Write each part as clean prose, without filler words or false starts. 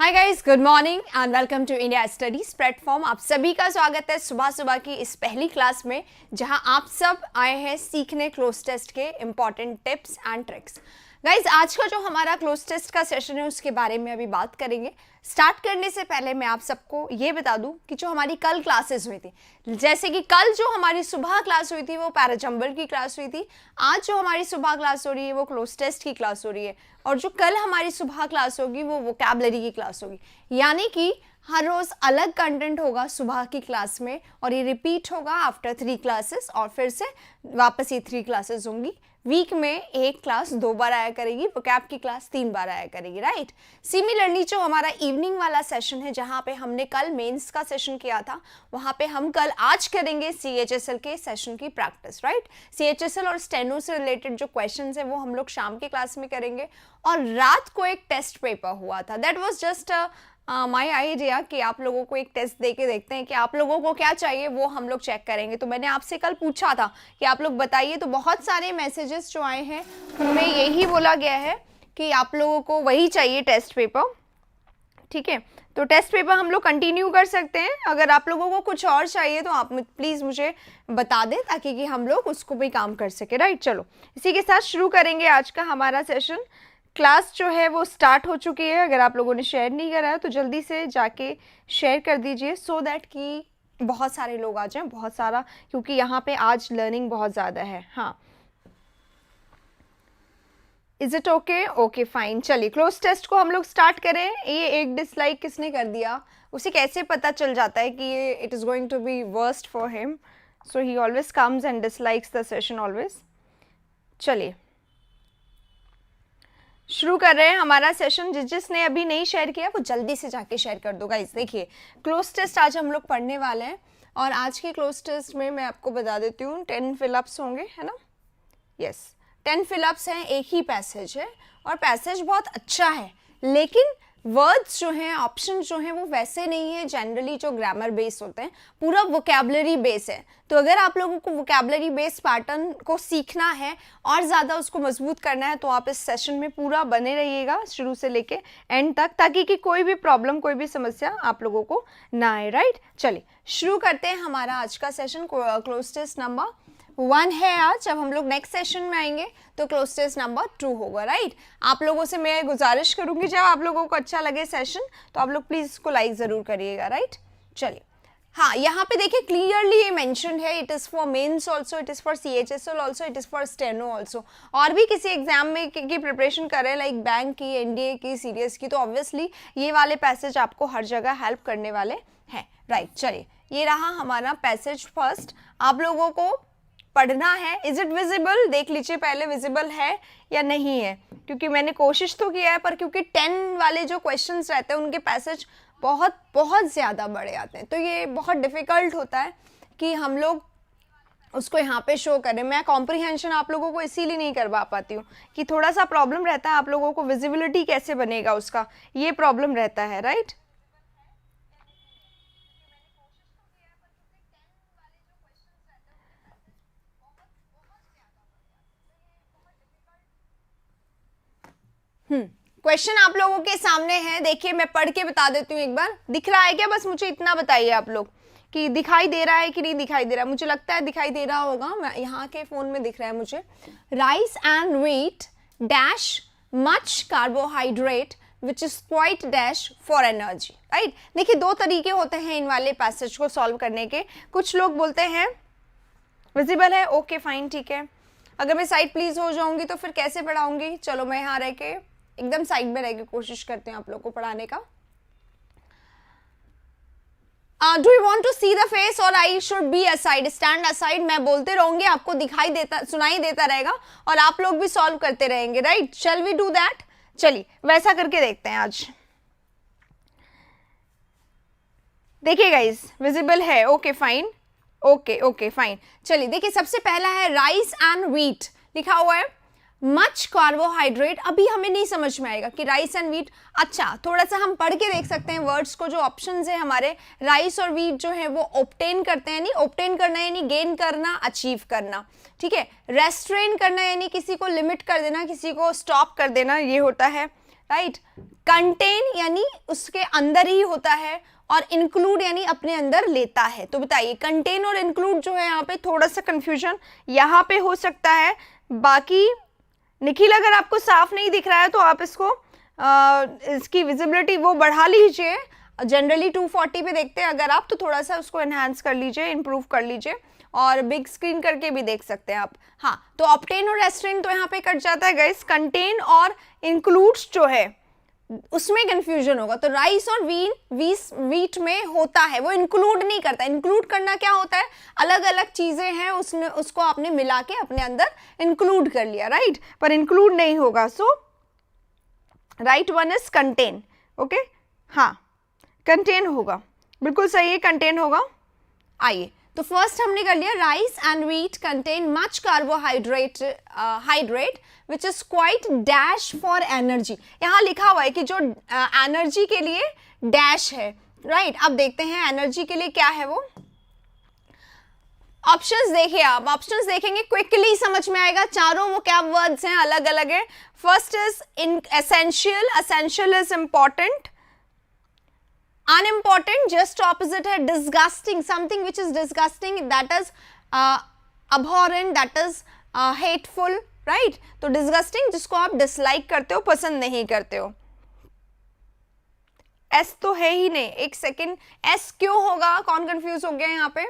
Hi guys, good morning and welcome to India studies platform. आप सभी का स्वागत है सुबह सुबह की इस पहली क्लास में, जहां आप सब आए हैं सीखने क्लोज टेस्ट के important tips and tricks. Guys, आज का जो हमारा क्लोज टेस्ट का सेशन है उसके बारे में अभी बात करेंगे। स्टार्ट करने से पहले मैं आप सबको ये बता दूं कि जो हमारी कल क्लासेस हुई थी, जैसे कि कल जो हमारी सुबह क्लास हुई थी वो पैराजंबल की क्लास हुई थी। आज जो हमारी सुबह क्लास हो रही है वो क्लोज टेस्ट की क्लास हो रही है, और जो कल हमारी सुबह क्लास होगी वो वोकैबुलरी की क्लास होगी। यानी कि हर रोज अलग कंटेंट होगा सुबह की क्लास में, और ये रिपीट होगा आफ्टर 3 क्लासेस, और फिर से वापस ये 3 क्लासेस होंगी। वीक में एक क्लास 2 बार आया करेगी, वोकैब की क्लास 3 बार आया करेगी, राइट। सिमिलरली जो हमारा इवनिंग वाला सेशन है, जहाँ पे हमने कल मेंस का सेशन किया था, वहाँ पे हम कल आज करेंगे CHSL के सेशन की प्रैक्टिस, राइट। CHSL और स्टेनो से रिलेटेड जो क्वेश्चंस है वो हम लोग शाम के क्लास में करेंगे। और रात को एक टेस्ट पेपर हुआ था, that was just my idea कि आप लोगों को एक टेस्ट दे के देखते हैं कि आप लोगों को क्या चाहिए, वो हम लोग चेक करेंगे। तो मैंने आपसे कल पूछा था कि आप लोग बताइए, तो बहुत सारे मैसेजेस जो आए हैं उनमें यही बोला गया है कि आप लोगों को वही चाहिए टेस्ट पेपर, ठीक है। तो टेस्ट पेपर हम लोग कंटिन्यू कर सकते हैं। अगर आप लोगों को कुछ और चाहिए तो आप प्लीज़ मुझे बता दें, ताकि कि हम लोग उसको भी काम कर सके, राइट। चलो इसी के साथ शुरू करेंगे आज का हमारा सेशन। क्लास जो है वो स्टार्ट हो चुकी है। अगर आप लोगों ने शेयर नहीं करा है तो जल्दी से जाके शेयर कर दीजिए, सो दैट कि बहुत सारे लोग आ जाएं, बहुत सारा, क्योंकि यहाँ पे आज लर्निंग बहुत ज़्यादा है। हाँ, is it okay? Okay fine. चलिए क्लोज टेस्ट को हम लोग स्टार्ट करें। ये एक डिसलाइक किसने कर दिया, उसे कैसे पता चल जाता है कि ये it is going to be worst for him, so he always comes and dislikes the session always. चलिए शुरू कर रहे हैं हमारा सेशन। जिसने अभी नहीं शेयर किया वो जल्दी से जाके शेयर कर दो गाइस। देखिए क्लोज टेस्ट आज हम लोग पढ़ने वाले हैं, और आज के क्लोज टेस्ट में मैं आपको बता देती हूँ 10 फिलअप्स होंगे, है ना। यस, 10 फिलअप्स हैं, एक ही पैसेज है, और पैसेज बहुत अच्छा है, लेकिन वर्ड्स जो हैं, ऑप्शन जो हैं वो वैसे नहीं है जनरली जो ग्रामर बेस होते हैं, पूरा वोकैबुलरी बेस है। तो अगर आप लोगों को वोकैबुलरी बेस पैटर्न को सीखना है और ज़्यादा उसको मजबूत करना है, तो आप इस सेशन में पूरा बने रहिएगा शुरू से लेके एंड तक, ताकि कि कोई भी प्रॉब्लम, कोई भी समस्या आप लोगों को ना आए, राइट। चलिए शुरू करते हैं हमारा आज का सेशन। क्लोज टेस्ट नंबर 1 है आज। जब हम लोग नेक्स्ट सेशन में आएंगे तो क्लोज टेस्ट नंबर 2 होगा, राइट। आप लोगों से मैं गुजारिश करूंगी, जब आप लोगों को अच्छा लगे सेशन तो आप लोग प्लीज़ इसको लाइक ज़रूर करिएगा, राइट। चलिए, हाँ, यहाँ पे देखिए क्लियरली ये मेंशन है, it is for mains also, it is for CHSL also, it is for steno also. और भी किसी एग्जाम में की प्रिपरेशन कर रहे हैं, लाइक बैंक की, NDA की, CDS की, तो ऑब्वियसली ये वाले पैसेज आपको हर जगह हेल्प करने वाले हैं, राइट। चलिए, ये रहा हमारा पैसेज फर्स्ट, आप लोगों को पढ़ना है। Is it visible? देख लीजिए पहले विजिबल है या नहीं है, क्योंकि मैंने कोशिश तो किया है, पर क्योंकि 10 वाले जो क्वेश्चंस रहते हैं उनके पैसेज बहुत बहुत ज़्यादा बड़े आते हैं, तो ये बहुत डिफ़िकल्ट होता है कि हम लोग उसको यहाँ पे शो करें। मैं कॉम्प्रिहेंशन आप लोगों को इसीलिए नहीं करवा पाती हूँ कि थोड़ा सा प्रॉब्लम रहता है आप लोगों को, विजिबिलिटी कैसे बनेगा उसका, ये प्रॉब्लम रहता है, राइट। क्वेश्चन आप लोगों के सामने है, देखिए मैं पढ़ के बता देती हूँ एक बार। दिख रहा है क्या? बस मुझे इतना बताइए आप लोग कि दिखाई दे रहा है कि नहीं दिखाई दे रहा। मुझे लगता है दिखाई दे रहा होगा, मैं यहाँ के फोन में दिख रहा है मुझे। Rice and wheat dash much carbohydrate which is quite dash for energy, right. देखिए 2 तरीके होते हैं इन वाले पैसेज को सॉल्व करने के। कुछ लोग बोलते हैं विजिबल है, ओके फाइन, ठीक है। अगर मैं साइड प्लीज हो जाऊंगी तो फिर कैसे पढ़ाऊंगी? चलो मैं यहाँ रह के एकदम साइड में रह के कोशिश करते हैं आप लोग को पढ़ाने का। Do you want to see the face और I should be aside? Stand aside. मैं बोलते रहूंगी, आपको दिखाई देता, सुनाई देता रहेगा, और आप लोग भी सॉल्व करते रहेंगे, right. Shall we do that? चलिए वैसा करके देखते हैं आज। देखिए गाइस, विजिबल है, okay fine, okay okay fine. चलिए देखिए, सबसे पहला है राइस एंड व्हीट, लिखा हुआ है मच कार्बोहाइड्रेट। अभी हमें नहीं समझ में आएगा कि राइस एंड व्हीट, अच्छा थोड़ा सा हम पढ़ के देख सकते हैं वर्ड्स को। जो ऑप्शंस है हमारे, राइस और व्हीट जो है वो ऑब्टेन करते हैं, नहीं ऑब्टेन करना यानी गेन करना, अचीव करना, ठीक है। रेस्ट्रेन करना यानी किसी को लिमिट कर देना, किसी को स्टॉप कर देना, ये होता है राइट। कंटेन यानी उसके अंदर ही होता है, और इंक्लूड यानी अपने अंदर लेता है। तो बताइए कंटेन और इंक्लूड जो है यहाँ पे थोड़ा सा कंफ्यूजन यहाँ पे हो सकता है। बाकी निखिल अगर आपको साफ नहीं दिख रहा है तो आप इसको इसकी विजिबिलिटी वो बढ़ा लीजिए। जनरली 240 पे देखते हैं अगर आप, तो थोड़ा सा उसको एनहांस कर लीजिए, इंप्रूव कर लीजिए, और बिग स्क्रीन करके भी देख सकते हैं आप। हाँ, तो ऑब्टेन और रेस्ट्रेन तो यहाँ पे कट जाता है गाइस। कंटेन और इंक्लूड्स जो है उसमें कंफ्यूजन होगा। तो राइस और वीट में होता है, वो इंक्लूड नहीं करता। इंक्लूड करना क्या होता है, अलग अलग चीजें हैं उसने उसको आपने मिला के अपने अंदर इंक्लूड कर लिया, राइट। पर इंक्लूड नहीं होगा। So right one is contain. Okay, हाँ कंटेन होगा, बिल्कुल सही है, कंटेन होगा। आइए, तो फर्स्ट हमने कर लिया rice and wheat contain much carbohydrate hydrate which is quite dash for energy. यहाँ लिखा हुआ है कि जो एनर्जी के लिए डैश है, राइट। अब देखते हैं एनर्जी के लिए क्या है वो। ऑप्शंस देखिए, आप ऑप्शंस देखेंगे क्विकली समझ में आएगा। चारों वो क्या वर्ड्स हैं, अलग अलग है। First is in essential, essential is important. Unimportant just opposite है disgusting, something which is disgusting, that is abhorrent, that is hateful, right. तो डिस्गस्टिंग जिसको आप डिसलाइक करते हो, पसंद नहीं करते हो। एस तो है ही नहीं, एक सेकेंड, एस क्यों होगा, कौन कंफ्यूज हो गया यहाँ पे,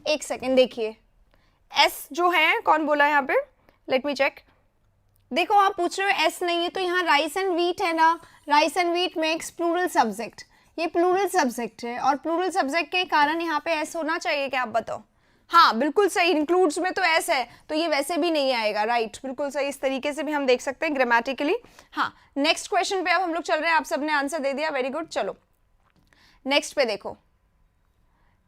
एक सेकेंड देखिए। एस जो है कौन बोला यहाँ पे, लेट मी चेक। देखो आप पूछ रहे हो एस नहीं है, तो यहाँ राइस एंड व्हीट है ना, rice and wheat makes plural subject, ये प्लूरल सब्जेक्ट है, और प्लूरल सब्जेक्ट के कारण यहाँ पे एस होना चाहिए, क्या आप बताओ। हाँ बिल्कुल सही, इंक्लूड्स में तो एस है, तो ये वैसे भी नहीं आएगा, राइट, बिल्कुल सही। इस तरीके से भी हम देख सकते हैं ग्रामेटिकली। हाँ, नेक्स्ट क्वेश्चन पे अब हम लोग चल रहे हैं, आप सबने आंसर दे दिया, वेरी गुड। चलो नेक्स्ट पे देखो,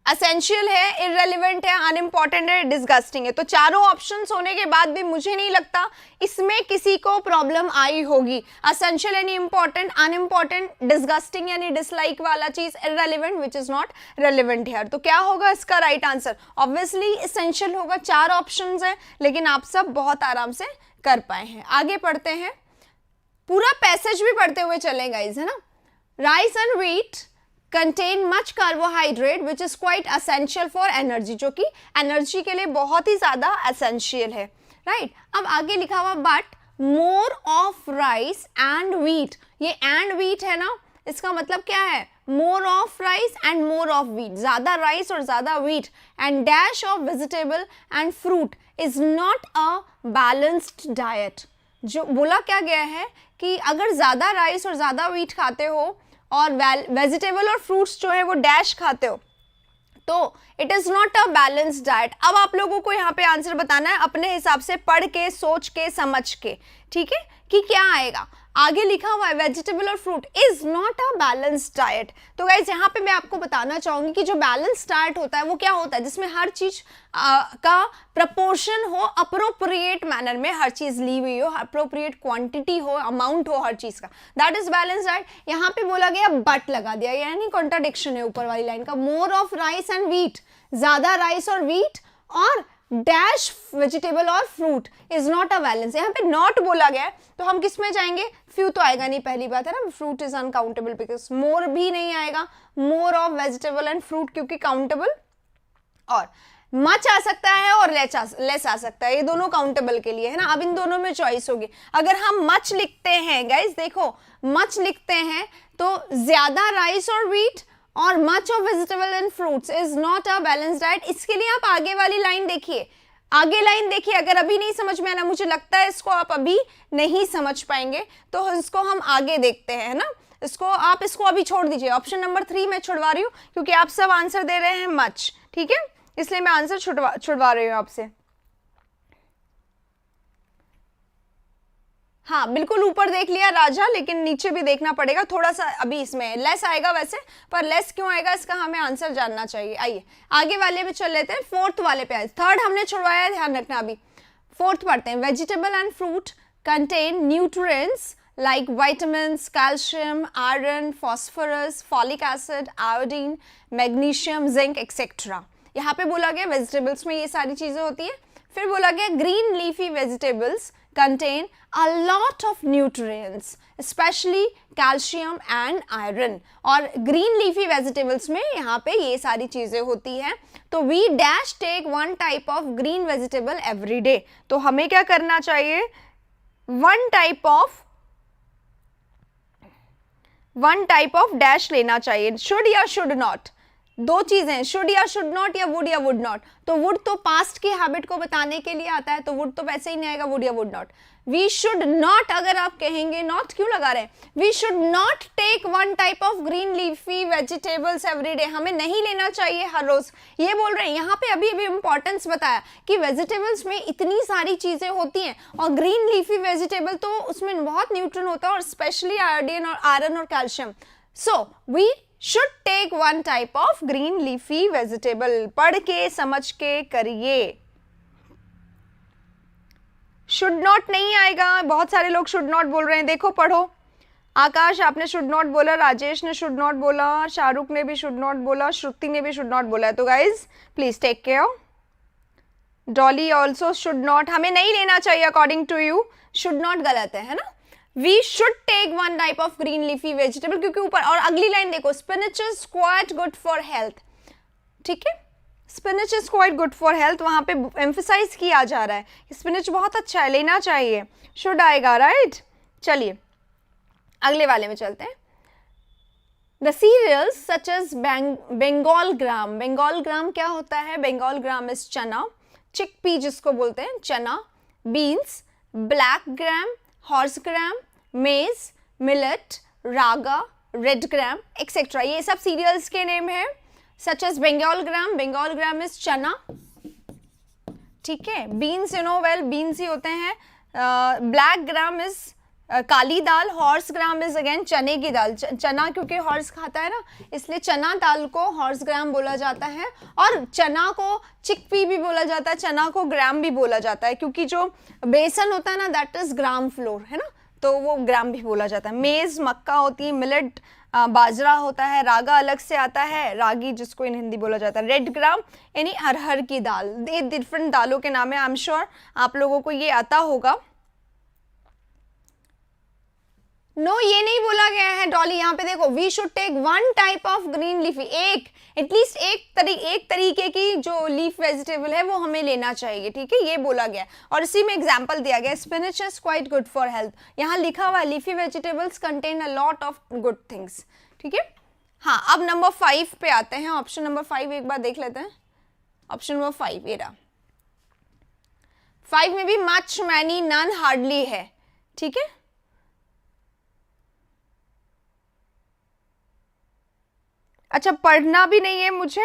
असेंशियल है, इररेलेवेंट है, अनइम्पॉर्टेंट है, डिस्गस्टिंग है। तो चारों ऑप्शंस होने के बाद भी मुझे नहीं लगता इसमें किसी को प्रॉब्लम आई होगी। असेंशियल यानी इंपॉर्टेंट, अनइम्पॉर्टेंट, डिस्गस्टिंग यानी डिसलाइक वाला चीज, irrelevant which is not relevant here. तो क्या होगा इसका राइट आंसर, ऑब्वियसली एसेंशियल होगा। चार ऑप्शंस हैं, लेकिन आप सब बहुत आराम से कर पाए हैं। आगे पढ़ते हैं, पूरा पैसेज भी पढ़ते हुए चले गाइस, है ना। Rice and wheat contain much carbohydrate which is quite essential for energy, जो कि एनर्जी के लिए बहुत ही ज्यादा एसेंशियल है, राइट। अब आगे लिखा हुआ but more of rice and wheat, ये एंड व्हीट है ना, इसका मतलब क्या है, more of rice and more of wheat, ज्यादा राइस और ज्यादा wheat, and dash of vegetable and fruit is not a balanced diet. जो बोला क्या गया है कि अगर ज्यादा राइस और ज्यादा व्हीट खाते हो और वेजिटेबल और फ्रूट्स जो है वो डैश खाते हो, तो it is not a balanced diet. अब आप लोगों को यहाँ पे आंसर बताना है अपने हिसाब से, पढ़ के, सोच के, समझ के, ठीक है, कि क्या आएगा। आगे लिखा हुआ है वेजिटेबल और fruit is not a balanced diet. तो गाइस यहाँ पे मैं आपको बताना चाहूंगी कि जो बैलेंस्ड डाइट होता है वो क्या होता है, जिसमें हर चीज का प्रपोर्शन हो, अप्रोप्रिएट मैनर में हर चीज ली हुई हो, अप्रोप्रिएट क्वांटिटी हो, अमाउंट हो हर चीज का, दैट इज बैलेंस्ड डाइट। यहाँ पे बोला गया बट लगा दिया, यानी कॉन्ट्राडिक्शन है ऊपर वाली लाइन का। More of rice and wheat, ज्यादा राइस और व्हीट, और डैश वेजिटेबल और fruit is not a balance. यहाँ पे नॉट बोला गया है, तो हम किस में जाएंगे, फ्यू तो आएगा नहीं, पहली बात है ना, fruit is uncountable, because more भी नहीं आएगा, more of vegetable and fruit क्योंकि काउंटेबल, और मच आ सकता है और लेस आ सकता है, ये दोनों काउंटेबल के लिए है ना। अब इन दोनों में चॉइस होगी। अगर हम मच लिखते हैं गाइस, देखो मच लिखते हैं तो ज्यादा राइस और व्हीट और much of vegetable and fruits is not a balanced diet. इसके लिए आप आगे वाली लाइन देखिए, आगे लाइन देखिए। अगर अभी नहीं समझ में आना, मुझे लगता है इसको आप अभी नहीं समझ पाएंगे, तो इसको हम आगे देखते हैं, है ना। इसको अभी छोड़ दीजिए, ऑप्शन नंबर 3 मैं छुड़वा रही हूँ क्योंकि आप सब आंसर दे रहे हैं मच, ठीक है, इसलिए मैं आंसर छुड़वा रही हूँ आपसे। हाँ बिल्कुल, ऊपर देख लिया राजा, लेकिन नीचे भी देखना पड़ेगा थोड़ा सा। अभी इसमें लेस आएगा वैसे, पर लेस क्यों आएगा इसका हमें आंसर जानना चाहिए। आइए आगे वाले पे चल लेते हैं, फोर्थ वाले पे आए, थर्ड हमने छुड़वाया, ध्यान रखना। अभी फोर्थ पढ़ते हैं, vegetable and fruit contain nutrients like vitamins, calcium, iron, phosphorus, folic acid, iodine, magnesium, zinc, etc. यहाँ पे बोला गया वेजिटेबल्स में ये सारी चीजें होती है, फिर बोला गया green leafy vegetables contain a lot of nutrients, especially calcium and iron. और green leafy vegetables में यहाँ पे ये सारी चीजें होती हैं. तो we dash take one type of green vegetable every day. तो हमें क्या करना चाहिए? one type of dash लेना चाहिए. should या should not, दो चीजें, शुड या शुड नॉट या वुड नॉट. तो वुड तो पास्ट की हैबिट को बताने के लिए आता है, तो वुड तो वैसे ही नहीं आएगा, वुड या would not. We should not, अगर आप कहेंगे नॉट क्यों लगा रहे हैं, we should not take one type of green leafy vegetables every day. हमें नहीं लेना चाहिए हर रोज. ये बोल रहे हैं यहाँ पे, अभी अभी इंपॉर्टेंस बताया कि वेजिटेबल्स में इतनी सारी चीजें होती हैं, और ग्रीन लीफी वेजिटेबल तो उसमें बहुत न्यूट्रिएंट होता है, और स्पेशली आयोडीन और आयरन और calcium. So we should take one type of green leafy vegetable. पढ़ के समझ के करिए. should not नहीं आएगा. बहुत सारे लोग should not बोल रहे हैं, देखो पढ़ो. आकाश आपने should not बोला, राजेश ने should not बोला, शाहरुख ने भी should not बोला, श्रुति ने भी should not बोला है. तो guys please take care. Dolly also should not. हमें नहीं लेना चाहिए according to you. should not गलत है ना. We should take one type of green leafy vegetable, क्योंकि ऊपर, और अगली लाइन देखो, spinach is quite good for health. ठीक है, spinach is quite good for health, वहाँ पे emphasize किया जा रहा है, spinach बहुत अच्छा है, लेना चाहिए. should आएगा, right? चलिए अगले वाले में चलते हैं. The cereals such as Bengal gram. Bengal gram क्या होता है? Bengal gram is चना, chickpea जिसको बोलते हैं चना, beans, black gram, horse gram, maize, millet, ragi, red gram etcetera. ये सब सीरियल्स के नेम है. Such as Bengal gram. Bengal gram is chana. ठीक है. Beans you know well, beans ही होते हैं. Black gram is kali dal. Horse gram is again चने की दाल. चना क्योंकि हॉर्स खाता है ना, इसलिए चना दाल को हॉर्स ग्राम बोला जाता है. और चना को चिकपी भी बोला जाता है, चना को ग्राम भी बोला जाता है, क्योंकि जो बेसन होता है ना, दैट इज ग्राम फ्लोर, है ना, तो वो ग्राम भी बोला जाता है. मेज मक्का होती है, मिलेट बाजरा होता है, रागा अलग से आता है, रागी जिसको इन हिंदी बोला जाता है. रेड ग्राम यानी अरहर की दाल. ये डिफरेंट दालों के नाम है. आई एम श्योर आप लोगों को ये आता होगा. नो ये नहीं बोला गया है डॉली. यहाँ पे देखो, we should take one type of green leafy. At least एक तरीके की जो लीफ वेजिटेबल है वो हमें लेना चाहिए. ठीक है, ये बोला गया. और इसी में एग्जांपल दिया गया, spinach is quite good for health. यहाँ लिखा हुआ है leafy vegetables contain a lot of good things. ठीक है. हाँ, अब नंबर 5 पे आते हैं. ऑप्शन नंबर 5 एक बार देख लेते हैं. ऑप्शन नंबर 5 ये रहा. 5 में भी मच, मैनी, नन, हार्डली है. ठीक है. अच्छा, पढ़ना भी नहीं है मुझे.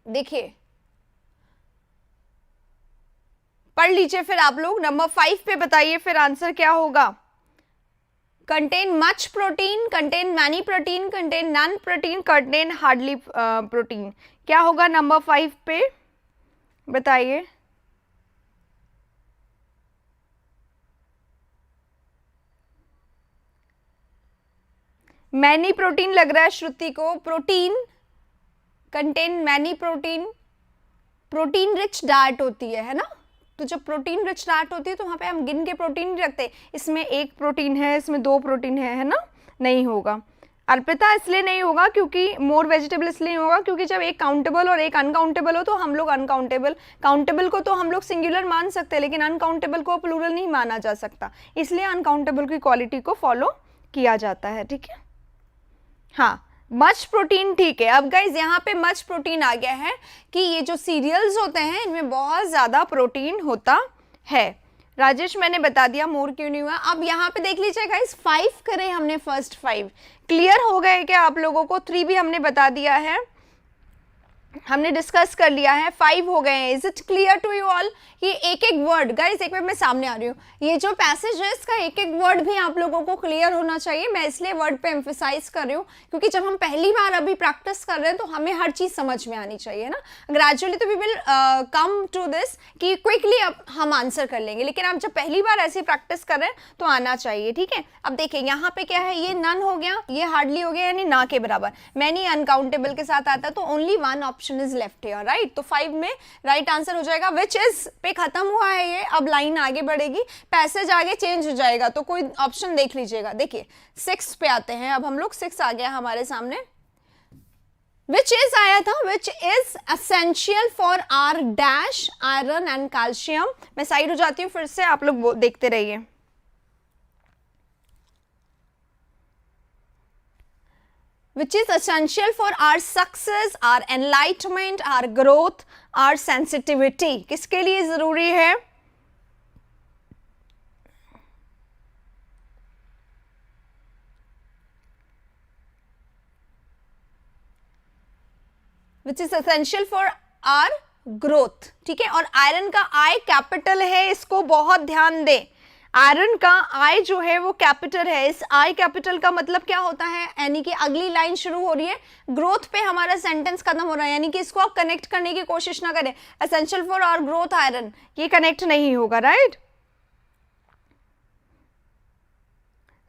देखिए, पढ़ लीजिए फिर आप लोग. नंबर 5 पे बताइए फिर आंसर क्या होगा. Contain much protein, contain many protein, contain none protein, contain hardly protein. क्या होगा नंबर 5 पे बताइए. मैनी प्रोटीन लग रहा है श्रुति को. Protein contain many protein. Protein rich diet होती है ना, तो जब प्रोटीन रिच डाइट होती है तो वहाँ पे हम गिन के प्रोटीन नहीं रखते, इसमें 1 प्रोटीन है, इसमें 2 प्रोटीन है ना, नहीं होगा. अर्पिता इसलिए नहीं होगा क्योंकि मोर वेजिटेबल इसलिए होगा क्योंकि जब एक काउंटेबल और एक अनकाउंटेबल हो तो हम लोग अनकाउंटेबल, काउंटेबल को तो हम लोग सिंगुलर मान सकते हैं लेकिन अनकाउंटेबल को प्लूरल नहीं माना जा सकता, इसलिए अनकाउंटेबल की क्वालिटी को फॉलो किया जाता है. ठीक है. हाँ, मच प्रोटीन. ठीक है. अब गाइज यहाँ पे मच प्रोटीन आ गया है कि ये जो सीरियल्स होते हैं इनमें बहुत ज़्यादा प्रोटीन होता है. राजेश मैंने बता दिया, मोर क्यों नहीं हुआ. अब यहाँ पे देख लीजिए गाइज, 5 करें हमने, फर्स्ट 5 क्लियर हो गए क्या आप लोगों को. 3 भी हमने बता दिया है. हमने डिस्कस कर लिया है, 5 हो गए हैं। Is it clear to you all? ये एक एक वर्ड, गाइस एक मिनट मैं सामने आ रही हूँ, ये जो पैसेज है इसका एक एक वर्ड भी आप लोगों को क्लियर होना चाहिए। मैं इसलिए वर्ड पे एम्फेसाइज कर रही हूँ क्योंकि जब हम पहली बार अभी प्रैक्टिस कर रहे हैं तो हमें हर चीज़ समझ में आनी चाहिए ना। ग्रेजुअली तो we will come to this कि क्विकली अब हम आंसर कर लेंगे, लेकिन आप जब पहली बार ऐसी प्रैक्टिस कर रहे हैं तो आना चाहिए, ठीक है। अब देखिए यहाँ पे क्या है, ये नन हो गया, ये हार्डली हो गया, यानी ना के बराबर। मैनी अनकाउंटेबल के साथ आता है तो only one option is left here, right. तो 5 में राइट आंसर हो जाएगा विच इज पे खत्म हुआ है ये, अब लाइन आगे बढ़ेगी, पैसेज आगे चेंज हो जाएगा, तो कोई ऑप्शन देख लीजिएगा। देखिए 6 पे आते हैं अब हम लोग, 6 आ गया हमारे सामने। विच इज आया था, which is essential for our dash iron and calcium. मैं साइड हो जाती हूँ फिर से, आप लोग देखते रहिए। Which is essential for our success, our enlightenment, our growth, our sensitivity. किसके लिए जरूरी है? Which is essential for our growth, ठीक है। और आयरन का आई कैपिटल है, इसको बहुत ध्यान दें। आयरन का आई जो है वो कैपिटल है। इस आई कैपिटल का मतलब क्या होता है, यानी कि अगली लाइन शुरू हो रही है, ग्रोथ पे हमारा सेंटेंस खत्म हो रहा है, यानी कि इसको आप कनेक्ट करने की कोशिश ना करें। Essential for our growth iron, ये कनेक्ट नहीं होगा, right.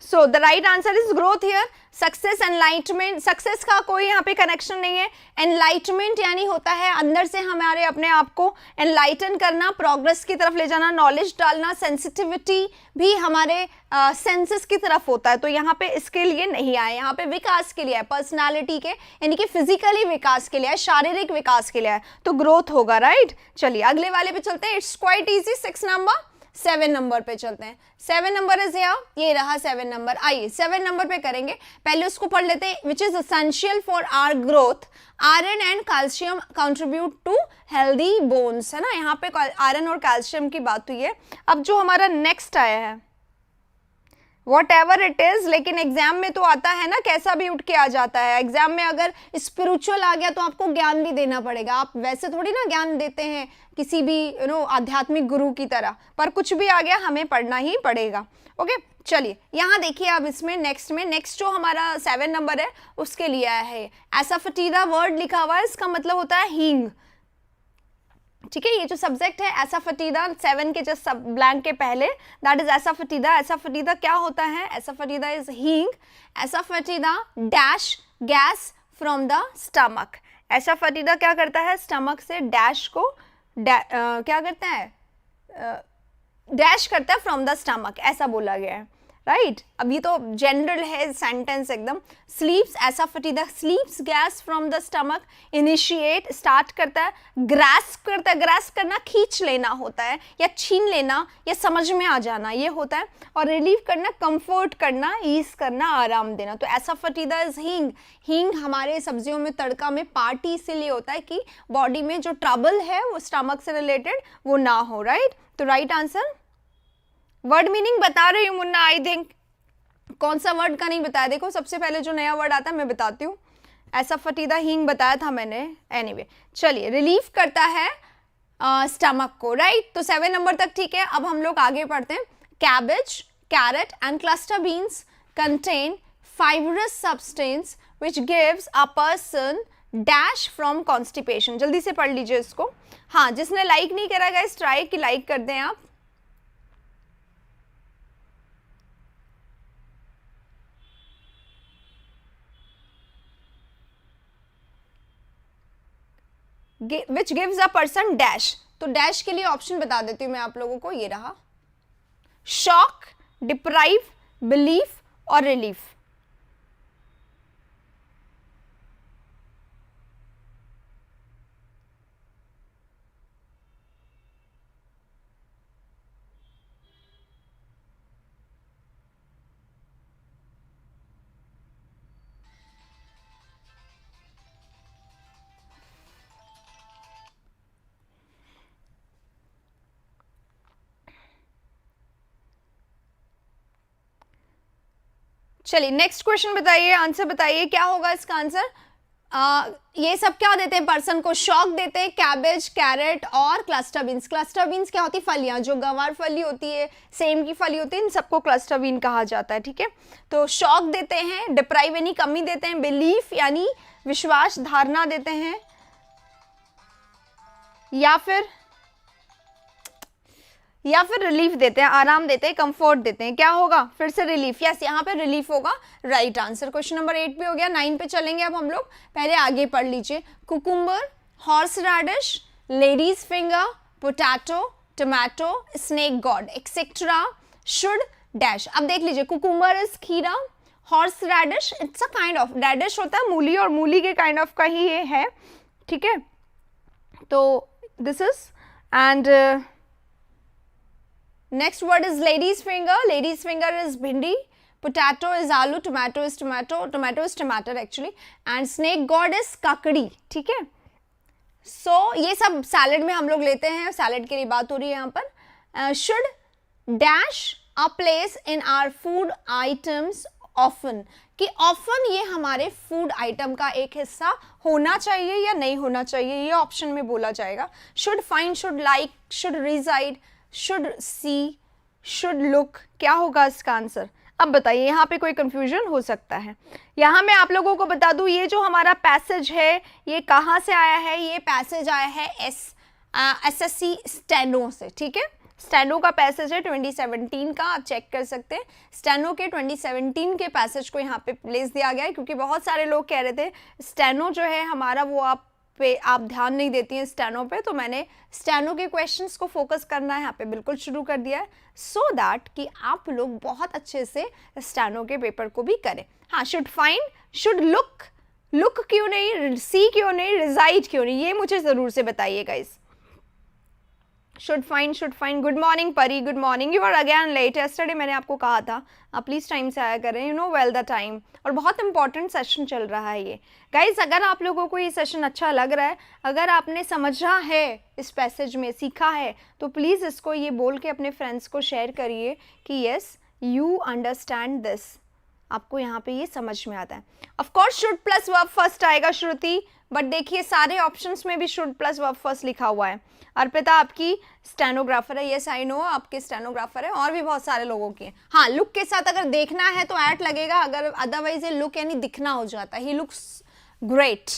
So the right answer is growth here. Success enlightenment, success का कोई यहाँ पे कनेक्शन नहीं है। एनलाइटमेंट यानी होता है अंदर से हमारे अपने आप को एनलाइटन करना, प्रोग्रेस की तरफ ले जाना, नॉलेज डालना। सेंसिटिविटी भी हमारे सेंसेस की तरफ होता है, तो यहाँ पे इसके लिए नहीं आया, यहाँ पे विकास के लिए है, पर्सनालिटी के यानी कि फिजिकली विकास के लिए है, शारीरिक विकास के लिए है, तो ग्रोथ होगा, राइट। चलिए अगले वाले पे चलते हैं। It's quite easy. 6 number, 7 number पे चलते हैं। 7 नंबर इज यहाँ, ये रहा 7 नंबर। आइए 7 नंबर पे करेंगे, पहले उसको पढ़ लेते हैं। Which is essential for our growth, iron and calcium contribute to healthy bones, है ना। यहाँ पे आयरन और कैल्शियम की बात हुई है। अब जो हमारा नेक्स्ट आया है, वॉट एवर इट इज, लेकिन एग्जाम में तो आता है ना, कैसा भी उठ के आ जाता है। एग्जाम में अगर स्पिरिचुअल आ गया तो आपको ज्ञान भी देना पड़ेगा। आप वैसे थोड़ी ना ज्ञान देते हैं किसी भी आध्यात्मिक गुरु की तरह, पर कुछ भी आ गया हमें पढ़ना ही पड़ेगा। ओके चलिए यहाँ देखिए, अब इसमें नेक्स्ट जो हमारा 7 नंबर है उसके लिए आया है। एसाफेटिडा वर्ड लिखा हुआ है, इसका मतलब होता है हींग, ठीक है। ये जो सब्जेक्ट है एसाफेटिडा, 7 के जस्ट ब्लैंक के पहले, दैट इज एसाफेटिडा। एसाफेटिडा क्या होता है? Asafoetida is hing. Asafoetida dash gas from the stomach. Asafoetida क्या करता है? स्टमक से डैश को क्या करता है? डैश करता है फ्रॉम द स्टमक, ऐसा बोला गया है, राइट। अब ये तो जनरल है सेंटेंस एकदम। Sleeps, asafoetida sleeps gas from the stomach. Initiate start करता है, ग्रास्प करता है, ग्रास्प करना खींच लेना होता है, या छीन लेना, या समझ में आ जाना, ये होता है। और रिलीव करना, कंफर्ट करना, ईज करना, आराम देना। तो एसाफेटिडा इज हींग। हींग हमारे सब्जियों में, तड़का में पार्ट इसीलिए होता है कि बॉडी में जो ट्रबल है वो स्टमक से रिलेटेड वो ना हो, राइट। तो राइट आंसर, वर्ड मीनिंग बता रही हूँ मुन्ना, आई थिंक कौन सा वर्ड का नहीं बताया। देखो सबसे पहले जो नया वर्ड आता है मैं बताती हूँ। एसाफेटिडा हींग बताया था मैंने। एनीवे चलिए, रिलीफ करता है स्टमक को, राइट। तो 7 नंबर तक ठीक है। अब हम लोग आगे पढ़ते हैं। Cabbage, carrot and cluster beans contain fibrous substance which gives a person dash from constipation. जल्दी से पढ़ लीजिए इसको। हाँ, जिसने लाइक नहीं करा गाइस, ट्राई कि लाइक कर दें आप। Which gives a person dash, तो डैश के लिए ऑप्शन बता देती हूं मैं आप लोगों को, ये रहा। शॉक, डिप्राइव, बिलीफ और रिलीफ। चलिए नेक्स्ट क्वेश्चन बताइए, आंसर बताइए, क्या होगा इसका आंसर? ये सब क्या देते हैं पर्सन को, शॉक देते हैं, कैबेज, कैरेट और क्लस्टर बीन्स। क्लस्टर बीन्स क्या होती है, फलियां, जो गंवार फली होती है, सेम की फली होती है, इन सबको क्लस्टर बीन कहा जाता है, ठीक है। तो शॉक देते हैं, डिप्राइव यानी कमी देते हैं, बिलीफ यानी विश्वास, धारणा देते हैं, या फिर रिलीफ देते हैं, आराम देते हैं, कंफर्ट देते हैं। क्या होगा फिर से, रिलीफ। यस, यहाँ पे रिलीफ होगा राइट आंसर। क्वेश्चन नंबर 8 भी हो गया। 9 पे चलेंगे अब हम लोग, पहले आगे पढ़ लीजिए। Cucumber, horse radish, ladies finger, potato, tomato, snake God etcetera should dash. अब देख लीजिए, कुकुम्बर इज खीरा, horse radish it's a kind of, radish होता है मूली, और मूली के काइंड ऑफ का ही ये है, ठीक है। तो this is and next word is lady's finger. Lady's finger is bhindi, potato is aloo, tomato is tomato actually, and snake god is kakadi, ठीक है। So ये सब सैलेड में हम लोग लेते हैं, सैलेड के लिए बात हो रही है यहाँ पर। should dash a place in our food items often, कि often ये हमारे फूड आइटम का एक हिस्सा होना चाहिए या नहीं होना चाहिए, ये ऑप्शन में बोला जाएगा। should find, should like, should reside, should see, should look, क्या होगा इसका आंसर। अब बताइए, यहाँ पे कोई कंफ्यूजन हो सकता है। यहाँ मैं आप लोगों को बता दूँ, ये जो हमारा पैसेज है ये कहाँ से आया है, ये पैसेज आया है SSC स्टेनो से, ठीक है। स्टेनो का पैसेज है 2017 का, आप चेक कर सकते हैं। स्टेनो के 2017 के पैसेज को यहाँ पे प्लेस दिया गया है, क्योंकि बहुत सारे लोग कह रहे थे स्टेनो जो है हमारा वो आप ध्यान नहीं देती हैं स्टेनो पे, तो मैंने स्टेनो के क्वेश्चंस को फोकस करना यहाँ पे बिल्कुल शुरू कर दिया है, सो दैट कि आप लोग बहुत अच्छे से स्टेनो के पेपर को भी करें। हाँ, should find, should look, look क्यों नहीं, सी क्यों नहीं, रिजाइड क्यों नहीं, ये मुझे ज़रूर से बताइएगा इस। Should find. Good morning Pari, good morning. You are again late. Yesterday मैंने आपको कहा था आप प्लीज़ टाइम से आया करें, you know well the time, और बहुत इंपॉर्टेंट सेशन चल रहा है ये। गाइज, अगर आप लोगों को ये सेशन अच्छा लग रहा है, अगर आपने समझा है इस पैसेज में, सीखा है, तो प्लीज़ इसको ये बोल के अपने फ्रेंड्स को शेयर करिए कि यस यू अंडरस्टैंड दिस, आपको यहाँ पे ये समझ में आता है। Of course should plus verb first आएगा श्रुति, बट देखिए सारे ऑप्शंस में भी शुड प्लस वर्ब फर्स्ट लिखा हुआ है। अर्पिता आपकी स्टेनोग्राफर है, यस आई नो आपके स्टेनोग्राफर है, और भी बहुत सारे लोगों की है। हाँ, लुक के साथ अगर देखना है तो ऐट लगेगा, अगर अदरवाइज ये लुक यानी दिखना हो जाता है, ही लुक्स ग्रेट,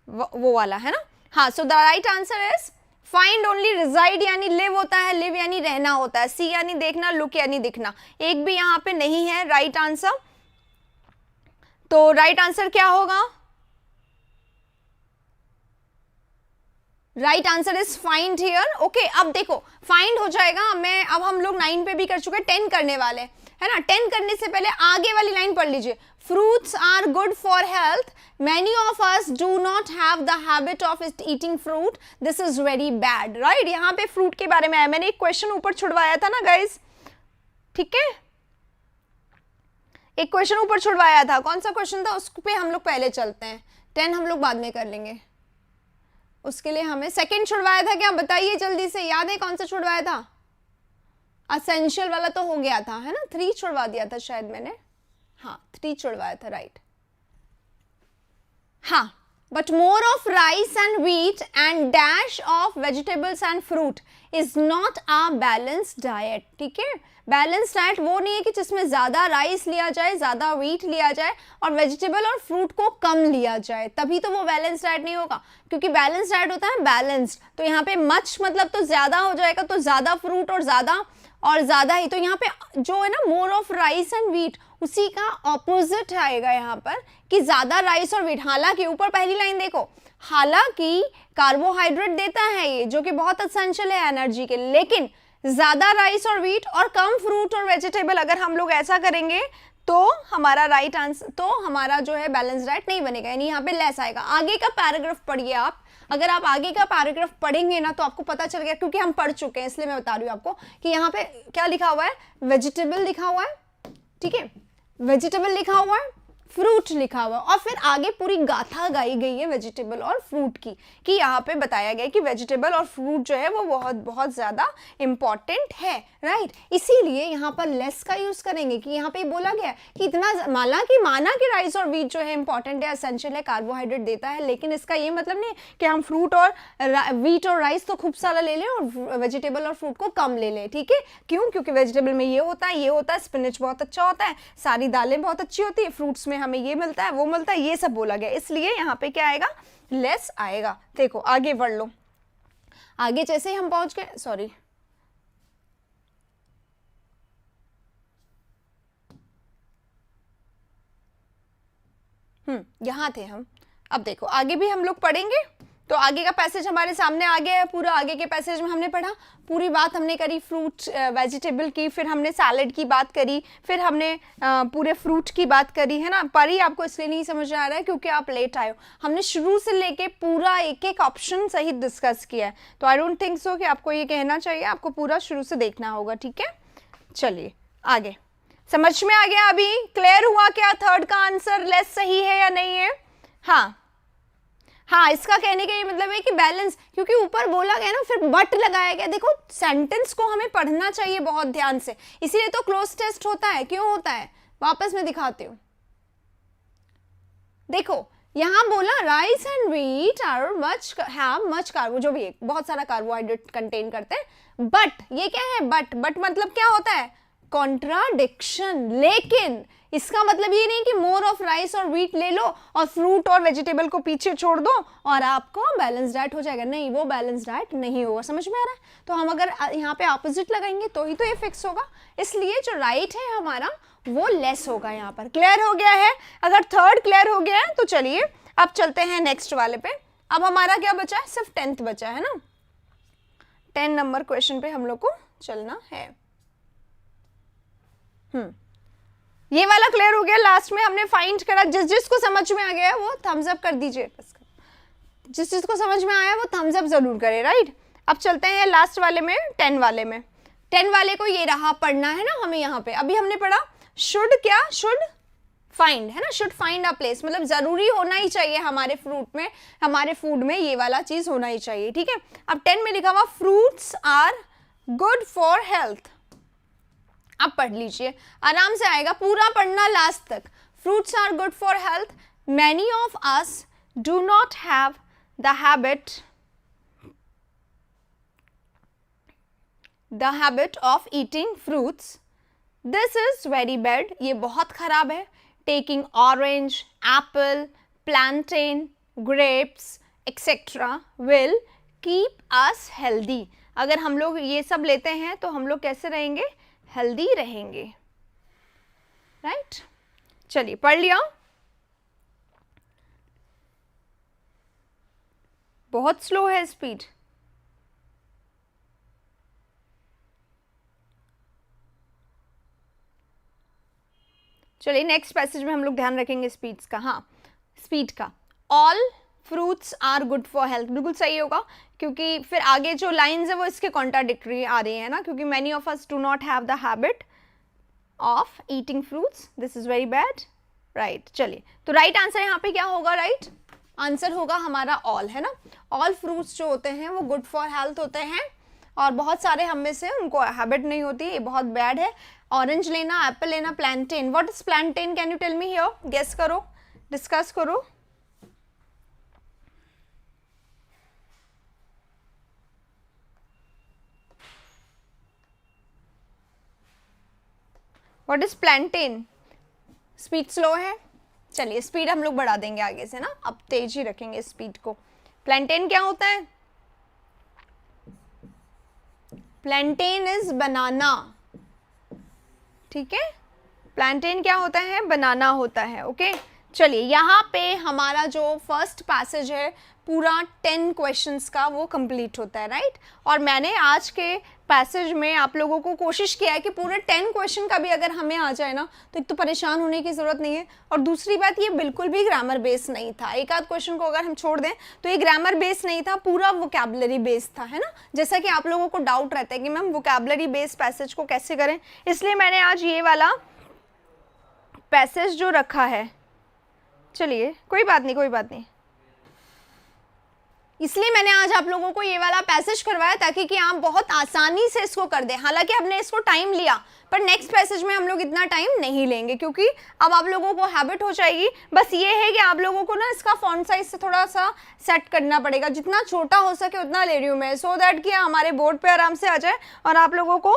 वो वाला है ना। हाँ, so the right answer is find only, reside यानी लिव होता है, लिव यानी रहना होता है, सी यानी देखना, लुक यानी दिखना, एक भी यहाँ पे नहीं है राइट आंसर। तो राइट आंसर क्या होगा, right answer is find here. Okay, अब देखो फाइंड हो जाएगा, अब हम लोग 9 पे भी कर चुके, 10 करने वाले है ना। 10 करने से पहले आगे वाली लाइन पढ़ लीजिए। Fruits are good for health, many of us do not have the habit of eating fruit, this is very bad, right. यहाँ पे फ्रूट के बारे में है, मैंने एक क्वेश्चन ऊपर छुड़वाया था ना गाइज, ठीक है, एक क्वेश्चन ऊपर छुड़वाया था, कौन सा क्वेश्चन था, उस पे हम लोग पहले चलते हैं, 10 हम लोग बाद में कर लेंगे। उसके लिए हमें सेकंड छुड़वाया था क्या, बताइए जल्दी से, याद है कौन सा छुड़वाया था। असेंशियल वाला तो हो गया था, है ना, 3 छुड़वा दिया था शायद मैंने, हाँ 3 छुड़वाया था, राइट। हाँ, but more of rice and wheat and dash of vegetables and fruit is not a balanced diet, ठीक है। बैलेंस डाइट वो नहीं है कि जिसमें ज़्यादा राइस लिया जाए, ज़्यादा व्हीट लिया जाए और वेजिटेबल और फ्रूट को कम लिया जाए, तभी तो वो बैलेंस डाइट नहीं होगा, क्योंकि बैलेंस डाइट होता है बैलेंस्ड। तो यहाँ पे मच मतलब तो ज़्यादा हो जाएगा, तो ज़्यादा फ्रूट और ज़्यादा ही, तो यहाँ पे जो है ना more of rice and wheat, उसी का ऑपोजिट आएगा यहाँ पर कि ज़्यादा राइस और व्हीट। हालांकि ऊपर पहली लाइन देखो, हालांकि कार्बोहाइड्रेट देता है ये, जो कि बहुत असेंशियल है एनर्जी के, लेकिन ज़्यादा राइस और व्हीट और कम फ्रूट और वेजिटेबल, अगर हम लोग ऐसा करेंगे तो हमारा राइट आंसर, तो हमारा जो है बैलेंस डाइट नहीं बनेगा, यानी यहाँ पे लेस आएगा। आगे का पैराग्राफ पढ़िए आप, अगर आप आगे का पैराग्राफ पढ़ेंगे ना तो आपको पता चल गया, क्योंकि हम पढ़ चुके हैं इसलिए मैं बता रही हूँ आपको कि यहाँ पे क्या लिखा हुआ है, वेजिटेबल लिखा हुआ है, ठीक है, वेजिटेबल लिखा हुआ है, फ्रूट लिखा हुआ और फिर आगे पूरी गाथा गाई गई है वेजिटेबल और फ्रूट की, कि यहाँ पे बताया गया है कि वेजिटेबल और फ्रूट जो है वो बहुत बहुत ज़्यादा इंपॉर्टेंट है, राइट। इसीलिए यहाँ पर लेस का यूज़ करेंगे, कि यहाँ पे बोला गया है कि इतना माना कि राइस और व्हीट जो है इंपॉर्टेंट है, एसेंशियल है, कार्बोहाइड्रेट देता है, लेकिन इसका ये मतलब नहीं कि हम फ्रूट और व्हीट और राइस तो खूब सारा ले लें और वेजिटेबल और फ्रूट को कम ले लें, ठीक है। क्यों? क्योंकि वेजिटेबल में ये होता है, स्पिनच बहुत अच्छा होता है, सारी दालें बहुत अच्छी होती है, फ्रूट्स में हमें ये मिलता है, वो मिलता है, ये सब बोला गया, इसलिए यहाँ पे क्या आएगा? लेस आएगा। देखो आगे बढ़ लो, आगे जैसे ही हम पहुंच गए, सॉरी यहां थे हम। अब देखो आगे भी हम लोग पढ़ेंगे, तो आगे का पैसेज हमारे सामने आ गया है पूरा। आगे के पैसेज में हमने पढ़ा, पूरी बात हमने करी फ्रूट वेजिटेबल की, फिर हमने सैलड की बात करी, फिर हमने पूरे फ्रूट की बात करी, है ना। परी आपको इसलिए नहीं समझ आ रहा है क्योंकि आप लेट आए हो। हमने शुरू से लेके पूरा एक एक ऑप्शन सहित डिस्कस किया है, तो आई डोंट थिंक सो कि आपको ये कहना चाहिए, आपको पूरा शुरू से देखना होगा, ठीक है। चलिए आगे, समझ में आ गया? अभी क्लियर हुआ क्या? थर्ड का आंसर लेस सही है या नहीं है? हाँ, इसका कहने का ये मतलब है कि बैलेंस, क्योंकि ऊपर बोला गया ना, फिर बट लगाया गया। देखो सेंटेंस को हमें पढ़ना चाहिए बहुत ध्यान से, इसीलिए तो क्लोज टेस्ट होता है। क्यों होता है? वापस मैं दिखाती हूँ। देखो यहाँ बोला rice and wheat are much carbo, जो भी है बहुत सारा कार्बोहाइड्रेट कंटेन करते हैं, बट ये क्या है? बट मतलब क्या होता है? कॉन्ट्राडिक्शन। लेकिन इसका मतलब ये नहीं कि मोर ऑफ राइस और व्हीट ले लो और फ्रूट और वेजिटेबल को पीछे छोड़ दो और आपको बैलेंस डाइट हो जाएगा। नहीं, वो बैलेंस डाइट नहीं होगा। समझ में आ रहा है? तो हम अगर यहाँ पे ऑपोजिट लगाएंगे तो ही तो ये फिक्स होगा, इसलिए जो राइट है हमारा वो लेस होगा यहाँ पर। क्लियर हो गया है? अगर थर्ड क्लियर हो गया है तो चलिए अब चलते हैं नेक्स्ट वाले पे। अब हमारा क्या बचा है? सिर्फ 10th बचा है ना। 10 नंबर क्वेश्चन पे हम लोग को चलना है। ये वाला क्लियर हो गया। लास्ट में हमने फाइंड करा, जिस जिसको समझ में आ गया है वो थम्स अप कर दीजिए, जिस जिसको समझ में आया वो थम्स अप जरूर करे, राइट। अब चलते हैं लास्ट वाले में, 10 वाले में। 10 वाले को ये रहा पढ़ना है ना हमें। यहाँ पे अभी हमने पढ़ा शुड, क्या? शुड फाइंड, है ना। शुड फाइंड अ प्लेस, मतलब जरूरी होना ही चाहिए हमारे फ्रूट में, हमारे फूड में ये वाला चीज होना ही चाहिए, ठीक है। अब 10 में लिखा हुआ fruits are good for health. अब पढ़ लीजिए, आराम से आएगा, पूरा पढ़ना लास्ट तक। Fruits are good for health, many of us do not have the habit of eating fruits, this is very bad, ये बहुत खराब है। Taking orange, apple, plantain, grapes etcetera will keep us healthy. अगर हम लोग ये सब लेते हैं तो हम लोग कैसे रहेंगे? हेल्दी रहेंगे, राइट। चलिए पढ़ लिया। बहुत स्लो है स्पीड। चलिए नेक्स्ट पैसेज में हम लोग ध्यान रखेंगे स्पीड्स का। हाँ, स्पीड का। All fruits are good for health, बिल्कुल सही होगा, क्योंकि फिर आगे जो लाइंस है वो इसके कॉन्ट्राडिक्टरी आ रही है ना, क्योंकि many of us do not have the habit of eating fruits, this is very bad, right. चलिए तो राइट आंसर यहाँ पे क्या होगा? राइट आंसर होगा हमारा ऑल, है ना। ऑल फ्रूट्स जो होते हैं वो गुड फॉर हेल्थ होते हैं, और बहुत सारे हम में से उनको हैबिट नहीं होती, ये बहुत बैड है। ऑरेंज लेना, एप्पल लेना, plantain, what is plantain? Can you tell me here? Guess करो, डिस्कस करो। What is plantain? Speed slow है, चलिए स्पीड हम लोग बढ़ा देंगे आगे से ना, अब तेज ही रखेंगे स्पीड को। प्लांटेन क्या होता है? प्लांटेन इज बनाना, ठीक है। प्लांटेन क्या होता है? बनाना होता है, ओके। चलिए यहाँ पे हमारा जो फर्स्ट पैसेज है पूरा 10 क्वेश्चंस का वो कंप्लीट होता है, राइट। और मैंने आज के पैसेज में आप लोगों को कोशिश किया है कि पूरे 10 क्वेश्चन का भी अगर हमें आ जाए ना तो एक तो परेशान होने की ज़रूरत नहीं है, और दूसरी बात ये बिल्कुल भी ग्रामर बेस नहीं था। एक आध क्वेश्चन को अगर हम छोड़ दें तो ये ग्रामर बेस नहीं था, पूरा वोकैबुलरी बेस था, है ना। जैसा कि आप लोगों को डाउट रहता है कि मैम वोकैबुलरी बेस पैसेज को कैसे करें, इसलिए मैंने आज ये वाला पैसेज जो रखा है चलिए कोई बात नहीं, कोई बात नहीं। इसलिए मैंने आज आप लोगों को ये वाला पैसेज करवाया ताकि कि आप बहुत आसानी से इसको कर दें। हालांकि हमने इसको टाइम लिया, पर नेक्स्ट पैसेज में हम लोग इतना टाइम नहीं लेंगे क्योंकि अब आप लोगों को हैबिट हो जाएगी। बस ये है कि आप लोगों को ना इसका फॉन्ट साइज से थोड़ा सा सेट करना पड़ेगा, जितना छोटा हो सके उतना ले रही हूँ मैं, सो दैट कि हमारे बोर्ड पे आराम से आ जाए और आप लोगों को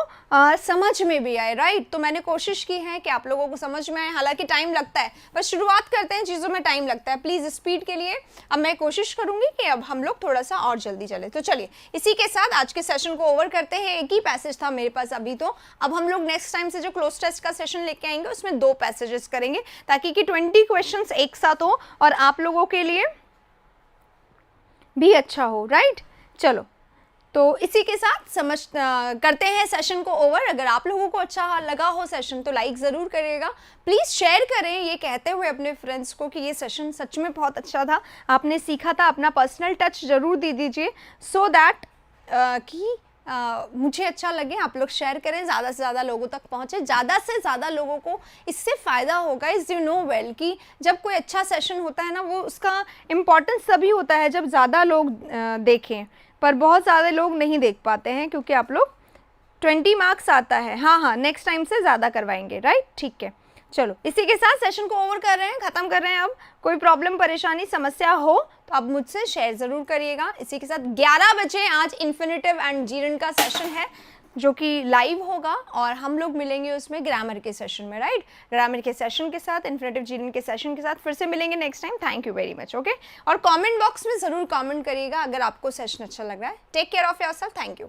समझ में भी आए, राइट। तो मैंने कोशिश की है कि आप लोगों को समझ में आए, हालांकि टाइम लगता है, बस शुरुआत करते हैं, चीज़ों में टाइम लगता है। प्लीज़ स्पीड के लिए अब मैं कोशिश करूँगी कि अब हम लोग थोड़ा सा और जल्दी चले। तो चलिए इसी के साथ आज के सेशन को ओवर करते हैं। एक ही पैसेज था मेरे पास अभी, तो अब हम लोग नेक्स्ट टाइम से जो क्लोज टेस्ट का सेशन लेके आएंगे उसमें 2 पैसेजेस करेंगे ताकि कि 20 क्वेश्चंस एक साथ हो और आप लोगों के लिए भी अच्छा हो, राइट। चलो तो इसी के साथ करते हैं सेशन को ओवर। अगर आप लोगों को अच्छा लगा हो सेशन तो लाइक ज़रूर करिएगा, प्लीज़ शेयर करें ये कहते हुए अपने फ्रेंड्स को कि ये सेशन सच में बहुत अच्छा था, आपने सीखा था। अपना पर्सनल टच ज़रूर दे दीजिए सो दैट कि मुझे अच्छा लगे। आप लोग शेयर करें, ज़्यादा से ज़्यादा लोगों तक पहुँचे, ज़्यादा से ज़्यादा लोगों को इससे फ़ायदा होगा। इज़ यू नो वेल कि जब कोई अच्छा सेशन होता है ना, वो उसका इम्पॉर्टेंस तभी होता है जब ज़्यादा लोग देखें, पर बहुत ज़्यादा लोग नहीं देख पाते हैं क्योंकि आप लोग 20 मार्क्स आता है। हाँ, नेक्स्ट टाइम से ज़्यादा करवाएंगे, राइट, ठीक है। चलो इसी के साथ सेशन को ओवर कर रहे हैं, ख़त्म कर रहे हैं। अब कोई प्रॉब्लम, परेशानी, समस्या हो तो आप मुझसे शेयर ज़रूर करिएगा। इसी के साथ 11 बजे आज इन्फिनेटिव एंड जीरन का सेशन है जो कि लाइव होगा और हम लोग मिलेंगे उसमें ग्रामर के सेशन में, राइट। ग्रामर के सेशन के साथ, इन्फिनेटिव जीरन के सेशन के साथ फिर से मिलेंगे next time. Thank you very much, okay. और कमेंट बॉक्स में ज़रूर कमेंट करिएगा अगर आपको सेशन अच्छा लग रहा है। Take care of yourself, thank you.